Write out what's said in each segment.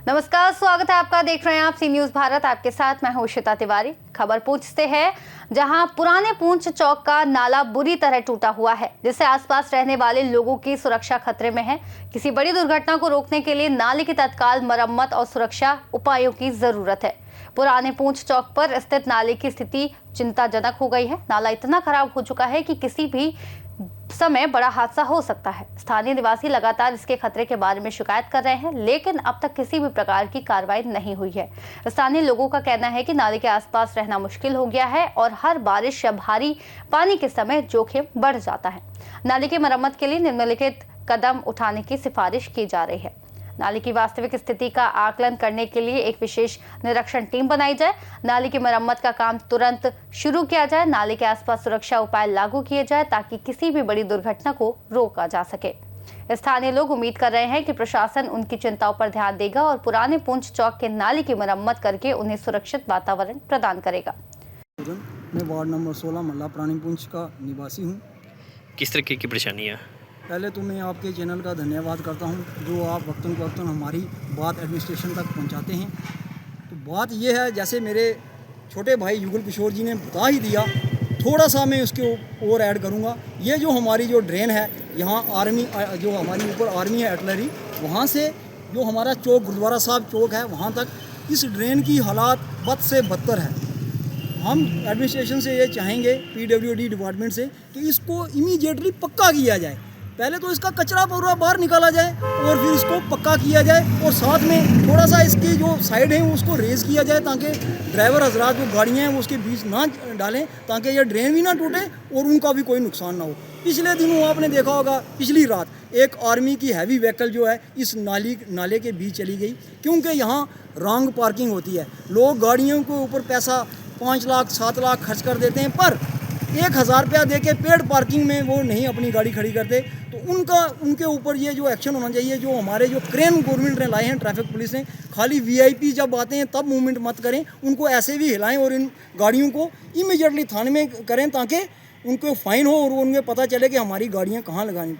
नमस्कार, स्वागत है आपका। देख रहे हैं आप सी न्यूज भारत। आपके साथ मैं हूं श्वेता तिवारी। खबर पूंछ से है, जहां पुराने पूंछ चौक का नाला बुरी तरह टूटा हुआ है, जिससे आसपास रहने वाले लोगों की सुरक्षा खतरे में है। किसी बड़ी दुर्घटना को रोकने के लिए नाले की तत्काल मरम्मत और सुरक्षा उपायों की जरूरत है। पुराने पूंछ चौक पर स्थित नाले की स्थिति चिंताजनक हो गई है। नाला इतना खराब हो चुका है कि किसी भी समय बड़ा हादसा हो सकता है। स्थानीय निवासी लगातार इसके खतरे के बारे में शिकायत कर रहे हैं, लेकिन अब तक किसी भी प्रकार की कार्रवाई नहीं हुई है। स्थानीय लोगों का कहना है कि नाले के आसपास रहना मुश्किल हो गया है और हर बारिश या भारी पानी के समय जोखिम बढ़ जाता है। नाले की मरम्मत के लिए निम्नलिखित कदम उठाने की सिफारिश की जा रही है। नाले की वास्तविक स्थिति का आकलन करने के लिए एक विशेष निरीक्षण टीम बनाई जाए। नाले की मरम्मत का काम तुरंत शुरू किया जाए। नाले के आसपास सुरक्षा उपाय लागू किए जाए ताकि किसी भी बड़ी दुर्घटना को रोका जा सके। स्थानीय लोग उम्मीद कर रहे हैं कि प्रशासन उनकी चिंताओं पर ध्यान देगा और पुराने पूंछ चौक के नाले की मरम्मत करके उन्हें सुरक्षित वातावरण प्रदान करेगा। मैं वार्ड नंबर 16 मल्ला पुरानी पूंछ का निवासी हूँ। किस तरह की परेशानियाँ? पहले तो मैं आपके चैनल का धन्यवाद करता हूं, जो आप वक्तन वक्तन हमारी बात एडमिनिस्ट्रेशन तक पहुंचाते हैं। तो बात यह है, जैसे मेरे छोटे भाई युगल किशोर जी ने बता ही दिया, थोड़ा सा मैं उसके और ऐड करूंगा। ये जो हमारी जो ड्रेन है, यहाँ आर्मी जो हमारी ऊपर आर्मी है आर्टिलरी, वहाँ से जो हमारा चौक गुरुद्वारा साहब चौक है वहाँ तक, इस ड्रेन की हालात बद से बदतर है। हम एडमिनिस्ट्रेशन से ये चाहेंगे, PWD डिपार्टमेंट से, कि इसको इमीडिएटली पक्का किया जाए। पहले तो इसका कचरा पूरा बाहर निकाला जाए और फिर इसको पक्का किया जाए, और साथ में थोड़ा सा इसकी जो साइड है उसको रेज़ किया जाए ताकि ड्राइवर हजरात जो गाड़ियाँ हैं वो उसके बीच ना डालें, ताकि ये ड्रेन भी ना टूटे और उनका भी कोई नुकसान ना हो। पिछले दिनों आपने देखा होगा, पिछली रात एक आर्मी की हैवी व्हीकल जो है इस नाले के बीच चली गई, क्योंकि यहाँ रॉन्ग पार्किंग होती है। लोग गाड़ियों के ऊपर पैसा 5 लाख 7 लाख खर्च कर देते हैं, पर 1000 रुपया दे के पेड पार्किंग में वो नहीं अपनी गाड़ी खड़ी करते। तो उनके ऊपर ये जो एक्शन होना चाहिए, जो हमारे जो क्रेन गवर्नमेंट ने लाए हैं, ट्रैफिक पुलिस ने, खाली VIP जब आते हैं तब मूवमेंट मत करें, उनको ऐसे भी हिलाएं और इन गाड़ियों को इमीडिएटली थाने में करें ताकि उनको फाइन हो और उनको पता चले कि हमारी गाड़ियाँ कहाँ लगानी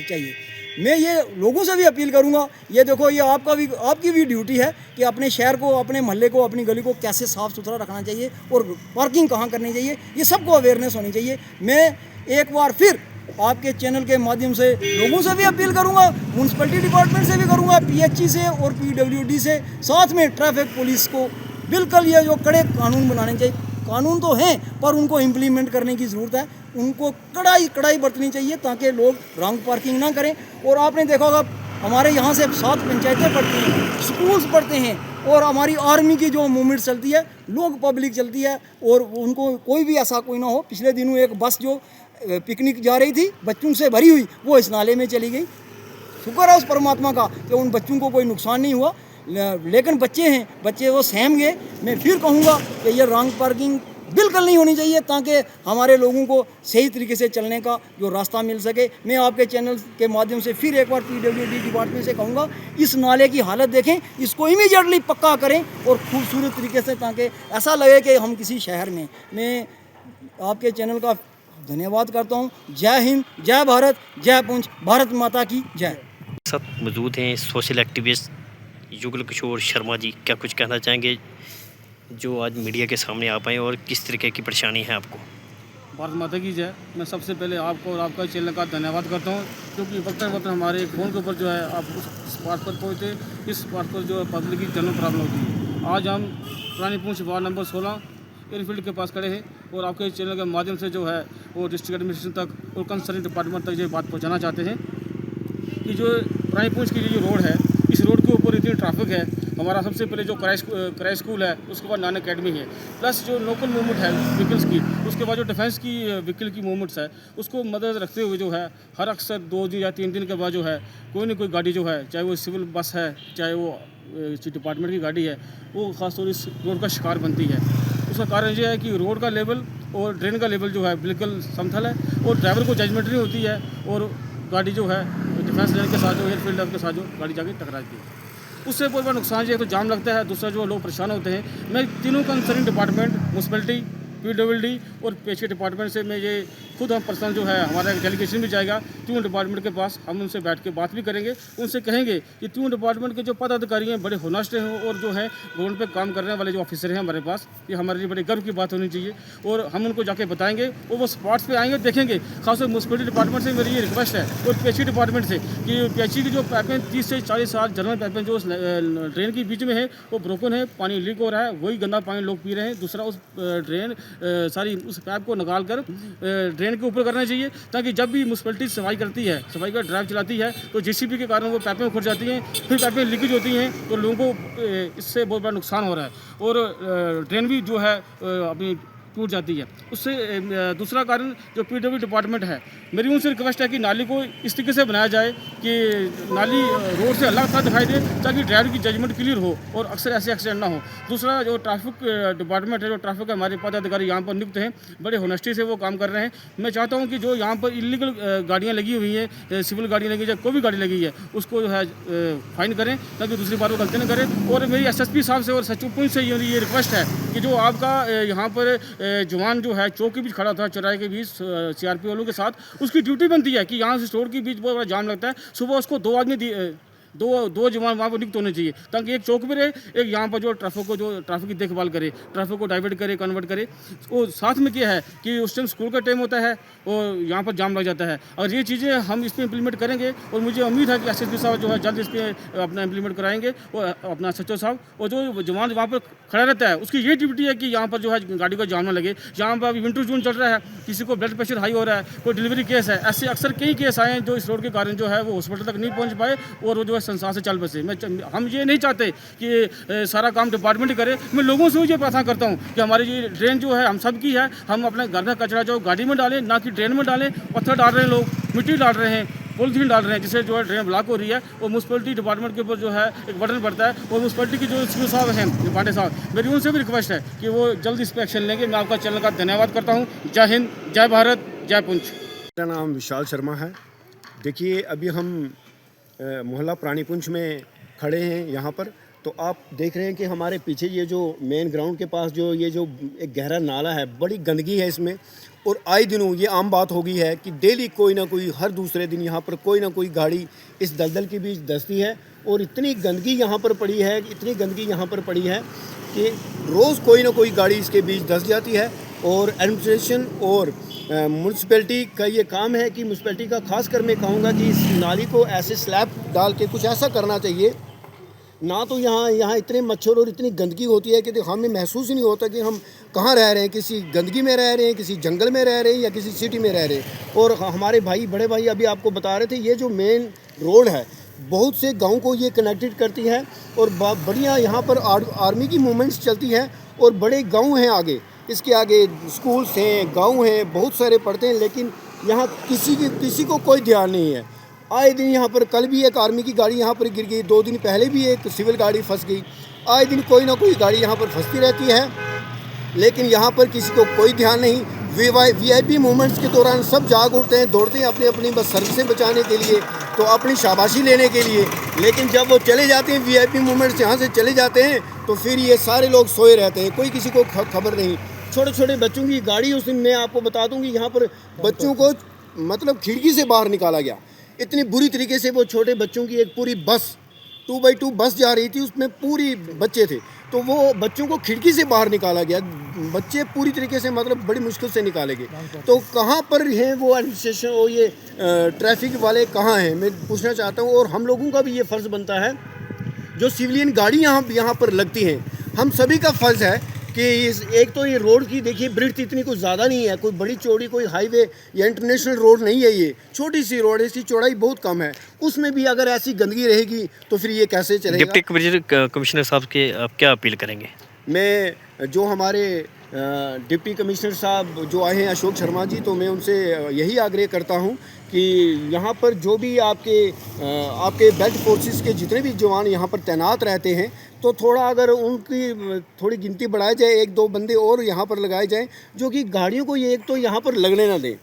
चाहिए। मैं ये लोगों से भी अपील करूंगा, ये देखो, ये आपकी भी ड्यूटी है कि अपने शहर को, अपने मोहल्ले को, अपनी गली को कैसे साफ़ सुथरा रखना चाहिए और पार्किंग कहाँ करनी चाहिए, ये सबको अवेयरनेस होनी चाहिए। मैं एक बार फिर आपके चैनल के माध्यम से लोगों से भी अपील करूंगा, म्यूनसिपलिटी डिपार्टमेंट से भी करूंगा, PHE से और PWD से, साथ में ट्रैफिक पुलिस को बिल्कुल ये जो कड़े कानून बनाने चाहिए। कानून तो हैं पर उनको इम्प्लीमेंट करने की ज़रूरत है, उनको कड़ाई बरतनी चाहिए ताकि लोग रॉन्ग पार्किंग ना करें। और आपने देखा होगा, हमारे यहाँ से 7 पंचायतें पड़ती हैं, स्कूल्स पढ़ते हैं, और हमारी आर्मी की जो मूवमेंट चलती है, लोग पब्लिक चलती है, और उनको कोई भी ऐसा कोई ना हो। पिछले दिनों एक बस जो पिकनिक जा रही थी बच्चों से भरी हुई, वो इस नाले में चली गई। शुक्र है उस परमात्मा का कि उन बच्चों को कोई नुकसान नहीं हुआ, लेकिन बच्चे वो सहम गए। मैं फिर कहूँगा कि ये रॉन्ग पार्किंग बिल्कुल नहीं होनी चाहिए ताकि हमारे लोगों को सही तरीके से चलने का जो रास्ता मिल सके। मैं आपके चैनल के माध्यम से फिर एक बार PWD डिपार्टमेंट से कहूँगा, इस नाले की हालत देखें, इसको इमीडिएटली पक्का करें और खूबसूरत तरीके से, ताकि ऐसा लगे कि हम किसी शहर में। मैं आपके चैनल का धन्यवाद करता हूँ। जय हिंद, जय भारत, जय पूंछ, भारत माता की जय। साथ मौजूद हैं सोशल एक्टिविस्ट युगल किशोर शर्मा जी। क्या कुछ कहना चाहेंगे जो आज मीडिया के सामने आ पाए, और किस तरीके की परेशानी है आपको? भारत माता की जय। मैं सबसे पहले आपको और आपका चैनल का धन्यवाद करता हूँ, क्योंकि वक्त हमारे एक फ़ोन के ऊपर जो है आप उस बात पर पहुँचते, इस बात पर जो है पब्लिक की जनरल प्रॉब्लम होती है। आज हम पुरानी पूंछ वार्ड नंबर 16 एयरफील्ड के पास खड़े हैं और आपके चैनल के माध्यम से जो है वो डिस्ट्रिक्ट एडमिनिस्ट्रेशन तक और कंसर्न डिपार्टमेंट तक ये बात पहुँचाना चाहते हैं कि जो पुरानी पूंछ की जो रोड है, इस रोड के ऊपर इतनी ट्रैफिक है। हमारा सबसे पहले जो कराई स्कूल है, उसके बाद नान अकेडमी है, प्लस जो लोकल मूवमेंट है व्हीकल्स की, उसके बाद जो डिफेंस की व्हीकल की मूवमेंट्स है, उसको मदद रखते हुए जो है हर अक्सर 2 दिन या 3 दिन के बाद जो है कोई ना कोई गाड़ी जो है, चाहे वो सिविल बस है, चाहे वो डिपार्टमेंट की गाड़ी है, वो खासतौर इस रोड का शिकार बनती है। उसका कारण ये है कि रोड का लेवल और ड्रेन का लेवल जो है बिल्कुल समतल है और ड्राइवर को जजमेंट नहीं होती है, और गाड़ी जो है डिफेंस लाइन के साथ जो एयरफील्ड के साथ जो गाड़ी जाके टकराती है, उससे बहुत बड़ा नुकसान है। तो जाम लगता है, दूसरा जो लोग परेशान होते हैं। मैं तीनों कंसर्न डिपार्टमेंट, म्यूनसिपलिटी, PWD और PHE डिपार्टमेंट से मैं ये खुद हम पर्सनल जो है हमारा एक डेलीगेशन भी जाएगा ट्यून डिपार्टमेंट के पास, हम उनसे बैठ के बात भी करेंगे, उनसे कहेंगे कि ट्यून डिपार्टमेंट के जो पदाधिकारी हैं बड़े होनेस्ट हैं और जो है रोड पे काम करने वाले जो ऑफिसर हैं हमारे पास, ये हमारे लिए बड़े गर्व की बात होनी चाहिए। और हम उनको जाके बताएंगे और वो स्पॉट्स पे आएंगे, देखेंगे। खासकर म्यूनसिपलिटी डिपार्टमेंट से मेरी ये रिक्वेस्ट है और पीएचई डिपार्टमेंट से कि पीएचई की जो पाइपें 30 से 40 साल जनरल पाइपें जो ड्रेन के बीच में है वो ब्रोकन है, पानी लीक हो रहा है, वही गंदा पानी लोग पी रहे हैं। दूसरा उस ड्रेन उस पाइप को निकाल कर ड्रेन के ऊपर करना चाहिए, ताकि जब भी म्यूनसिपलिटी सफाई करती है, सफाई का ड्राइव चलाती है, तो जेसीबी के कारण वो पाइपें उखड़ जाती हैं, फिर पाइपें लीकेज होती हैं, तो लोगों को इससे बहुत बड़ा नुकसान हो रहा है और ड्रेन भी जो है अपनी टूट जाती है। उससे दूसरा कारण जो पीडब्ल्यू डिपार्टमेंट है, मेरी उनसे रिक्वेस्ट है कि नाली को इस तरीके से बनाया जाए कि नाली रोड से अलग सा दिखाई दे, ताकि ड्राइवर की जजमेंट क्लियर हो और अक्सर ऐसे एक्सीडेंट ना हो। दूसरा जो ट्रैफिक डिपार्टमेंट है, जो ट्रैफिक के हमारे पदाधिकारी यहाँ पर नियुक्त हैं, बड़े होनेस्टी से वो काम कर रहे हैं। मैं चाहता हूँ कि जो यहाँ पर इलीगल गाड़ियाँ लगी हुई हैं, सिविल गाड़ी लगी है, कोई भी गाड़ी लगी है, उसको जो है फाइन करें, ताकि दूसरी बार वो गलती न करें। और मेरी एसएसपी साहब से और सचिव पुंछ से ये रिक्वेस्ट है कि जो आपका यहाँ पर जवान जो है चौक के बीच खड़ा था, चौराहे के बीच सीआरपी वालों के साथ, उसकी ड्यूटी बनती है कि यहाँ से स्टोर के बीच बहुत बड़ा जाम लगता है, सुबह उसको दो जवान वहाँ पर नियुक्त होने चाहिए, ताकि एक चौक पर रहे, एक यहाँ पर जो ट्रैफिक की देखभाल करे, ट्रैफिक को डाइवर्ट करे, कन्वर्ट करे। और साथ में क्या है कि उस टाइम स्कूल का टाइम होता है और यहाँ पर जाम लग जाता है। और ये चीज़ें हम इस पर इम्प्लीमेंट करेंगे और मुझे उम्मीद है कि एसएसपी साहब जो है जल्द इस पर अपना इम्प्लीमेंट कराएंगे और अपना सचिव साहब, और जो जवान वहाँ पर खड़ा रहता है उसकी ये ड्यूटी है कि यहाँ पर जो है गाड़ी का जाम ना लगे। यहाँ पर अभी विंटर जून चल रहा है, किसी को ब्लड प्रेशर हाई हो रहा है, कोई डिलीवरी केस है, ऐसे अक्सर कई केस आए हैं जो इस रोड के कारण जो है वो हॉस्पिटल तक नहीं पहुँच पाए और वो जो है संसार से चल बसे। हम ये नहीं चाहते कि सारा काम डिपार्टमेंट करे। मैं लोगों से ये प्रार्थना करता हूँ कि हमारी ये ड्रेन जो है हम सब की है, हम अपने घर में कचरा जो गाड़ी में डालें, ना कि ड्रेन में डालें। पत्थर डाल रहे हैं लोग, मिट्टी डाल रहे हैं, पॉलीथीन डाल रहे हैं, जिससे जो है ड्रेन ब्लॉक हो रही है और म्यूनसिपलिटी डिपार्टमेंट के ऊपर जो है एक बर्डन पड़ता है। और म्यूनसिपलिटी की जो सीओ साहब हैं पांडे साहब, मेरी उनसे भी रिक्वेस्ट है कि वो जल्द इस पर एक्शन लेंगे। मैं आपका चैनल का धन्यवाद करता हूँ। जय हिंद, जय भारत, जय पुंछ। मेरा नाम विशाल शर्मा है। देखिए, अभी हम मोहल्ला प्राणीपुंछ में खड़े हैं यहाँ पर, तो आप देख रहे हैं कि हमारे पीछे ये जो मेन ग्राउंड के पास जो एक गहरा नाला है, बड़ी गंदगी है इसमें। और आए दिनों ये आम बात हो गई है कि डेली कोई ना कोई, हर दूसरे दिन यहाँ पर कोई ना कोई गाड़ी इस दलदल के बीच धंसती है। और इतनी गंदगी यहाँ पर पड़ी है, इतनी गंदगी यहाँ पर पड़ी है कि रोज़ कोई ना कोई गाड़ी इसके बीच धंस जाती है। और एडमिनिस्ट्रेशन और म्यूनसिपैलिटी का ये काम है कि म्यूनसिपैलिटी का खास कर मैं कहूँगा कि इस नाली को ऐसे स्लैब डाल के कुछ ऐसा करना चाहिए ना। तो यहाँ इतने मच्छर और इतनी गंदगी होती है कि हमें महसूस ही नहीं होता कि हम कहाँ रह रहे हैं, किसी गंदगी में रह रहे हैं, किसी जंगल में रह रहे हैं या किसी सिटी में रह रहे हैं। और हमारे भाई, बड़े भाई अभी आपको बता रहे थे, ये जो मेन रोड है बहुत से गाँव को ये कनेक्टेड करती है और बढ़िया यहाँ पर आर्मी की मूवमेंट्स चलती है और बड़े गाँव हैं आगे, इसके आगे स्कूल्स हैं, गाँव हैं, बहुत सारे पड़ते हैं, लेकिन यहाँ किसी को कोई ध्यान नहीं है। आए दिन यहाँ पर, कल भी एक आर्मी की गाड़ी यहाँ पर गिर गई, 2 दिन पहले भी एक सिविल गाड़ी फंस गई। आए दिन कोई ना कोई गाड़ी यहाँ पर फंसती रहती है, लेकिन यहाँ पर किसी को कोई ध्यान नहीं। वीआईपी मूवमेंट्स के दौरान सब जाग उठते हैं, दौड़ते हैं अपनी बस सर्विसें बचाने के लिए, तो अपनी शाबाशी लेने के लिए। लेकिन जब वो चले जाते हैं, वीआईपी मूवमेंट्स यहाँ से चले जाते हैं, तो फिर ये सारे लोग सोए रहते हैं, कोई किसी को खबर नहीं। छोटे छोटे बच्चों की गाड़ी, उस दिन मैं आपको बता दूँ कि यहाँ पर बच्चों को मतलब खिड़की से बाहर निकाला गया। इतनी बुरी तरीके से वो छोटे बच्चों की एक पूरी बस 2x2 बस जा रही थी, उसमें पूरी बच्चे थे, तो वो बच्चों को खिड़की से बाहर निकाला गया। बच्चे पूरी तरीके से मतलब बड़ी मुश्किल से निकाले गए। तो कहाँ पर हैं वो एडमिनिस्ट्रेशन और ये ट्रैफिक वाले कहाँ हैं, मैं पूछना चाहता हूँ। और हम लोगों का भी ये फ़र्ज़ बनता है, जो सिविलियन गाड़ी यहाँ पर लगती हैं, हम सभी का फ़र्ज़ है कि एक तो ये रोड की देखिए ब्रिड्थ इतनी कुछ ज़्यादा नहीं है, कोई बड़ी चौड़ी कोई हाईवे या इंटरनेशनल रोड नहीं है, ये छोटी सी रोड है, इसकी चौड़ाई बहुत कम है। उसमें भी अगर ऐसी गंदगी रहेगी तो फिर ये कैसे चलेगा। डिप्टी कमिश्नर साहब के आप क्या अपील करेंगे? मैं जो हमारे डिप्टी कमिश्नर साहब जो आए हैं अशोक शर्मा जी, तो मैं उनसे यही आग्रह करता हूं कि यहाँ पर जो भी आपके बेल्ट फोर्सेस के जितने भी जवान यहाँ पर तैनात रहते हैं, तो थोड़ा अगर उनकी थोड़ी गिनती बढ़ाई जाए, 1-2 बंदे और यहाँ पर लगाए जाएं, जो कि गाड़ियों को ये एक तो यहाँ पर लगने ना दें।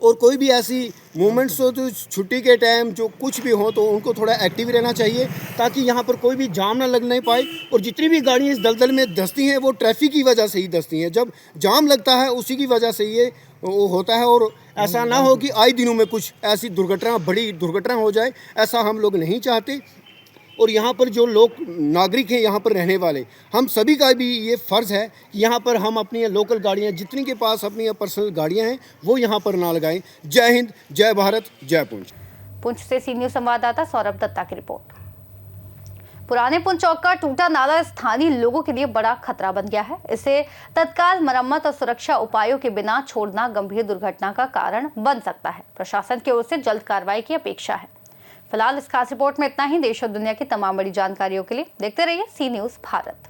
और कोई भी ऐसी मूवमेंट्स हो तो छुट्टी के टाइम जो कुछ भी हो, तो उनको थोड़ा एक्टिव रहना चाहिए, ताकि यहाँ पर कोई भी जाम ना लग नहीं पाए। और जितनी भी गाड़ियाँ इस दलदल में धंसती हैं वो ट्रैफिक की वजह से ही धंसती हैं। जब जाम लगता है उसी की वजह से ये वो होता है। और ऐसा ना हो कि आए दिनों में कुछ ऐसी दुर्घटना, बड़ी दुर्घटना हो जाए, ऐसा हम लोग नहीं चाहते। और यहाँ पर जो लोग नागरिक हैं, यहाँ पर रहने वाले, हम सभी का भी ये फ़र्ज़ है कि यहाँ पर हम अपनी लोकल गाड़ियाँ, जितनी के पास अपनी पर्सनल गाड़ियाँ हैं, वो यहाँ पर ना लगाएं। जय हिंद, जय भारत, जय पुंछ। पुंछ से सी न्यूज़ संवाददाता सौरभ दत्ता की रिपोर्ट। पुराने पुंछ चौक का टूटा नाला स्थानीय लोगों के लिए बड़ा खतरा बन गया है। इसे तत्काल मरम्मत और सुरक्षा उपायों के बिना छोड़ना गंभीर दुर्घटना का कारण बन सकता है। प्रशासन की ओर से जल्द कार्रवाई की अपेक्षा है। फिलहाल इस खास रिपोर्ट में इतना ही। देश और दुनिया की तमाम बड़ी जानकारियों के लिए देखते रहिए सी न्यूज़ भारत।